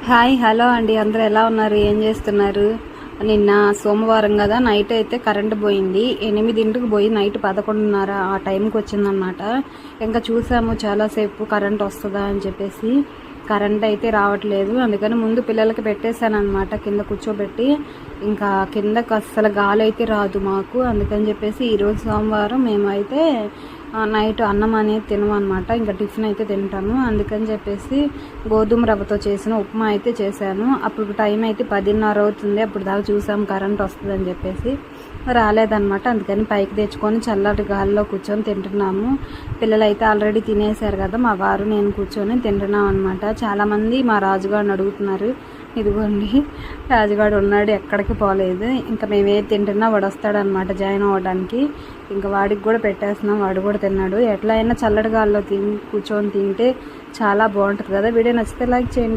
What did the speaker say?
Hi hello అండి, అందరూ ఎలా ఉన్నారు? ఏం చేస్తున్నారు? నిన్న సోమవారం కదా, నైట్ అయితే కరెంటు పోయింది. 8ంటికి పోయి నైట్ 11:30 ఆ టైంకి వచ్చిందనమాట. ఇంకా చూసాము చాలాసేపు కరెంట్ వస్తుందా అని చెప్పేసి. కరెంట్ అయితే రావట్లేదు. అందుకని ముందు పిల్లలకి పెట్టేశాను అనమాట, కింద కూర్చోబెట్టి. ఇంకా కిందకు అస్సలు గాలి అయితే రాదు మాకు. అందుకని చెప్పేసి ఈరోజు సోమవారం మేమైతే నైట్ అన్నం అనేది తినమన్నమాట. ఇంకా టిఫిన్ అయితే తింటాము. అందుకని చెప్పేసి గోధుమ రవ్వతో చేసిన ఉప్మా అయితే చేశాను. అప్పుడు టైం అయితే 10:30 అవుతుంది. అప్పుడు దాకా చూసాము కరెంట్ వస్తుందని చెప్పేసి, రాలేదన్నమాట. అందుకని పైకి తెచ్చుకొని చల్లటి గాలిలో కూర్చొని తింటున్నాము. పిల్లలు అయితే ఆల్రెడీ తినేశారు కదా, మా వారు నేను కూర్చొని తింటున్నాం అనమాట. చాలామంది మా రాజుగారిని అడుగుతున్నారు. ఇదిగోండి, రాజుగాడు ఉన్నాడు, ఎక్కడికి పోలేదు. ఇంకా మేమే తింటున్నా వాడు వస్తాడనమాట జాయిన్ అవ్వడానికి. ఇంకా వాడికి కూడా పెట్టేస్తున్నాం, వాడు కూడా తిన్నాడు. ఎట్లా అయినా చల్లటి గాల్లో కూర్చొని తింటే చాలా బాగుంటుంది కదా. వీడియో నచ్చితే లైక్ చేయండి.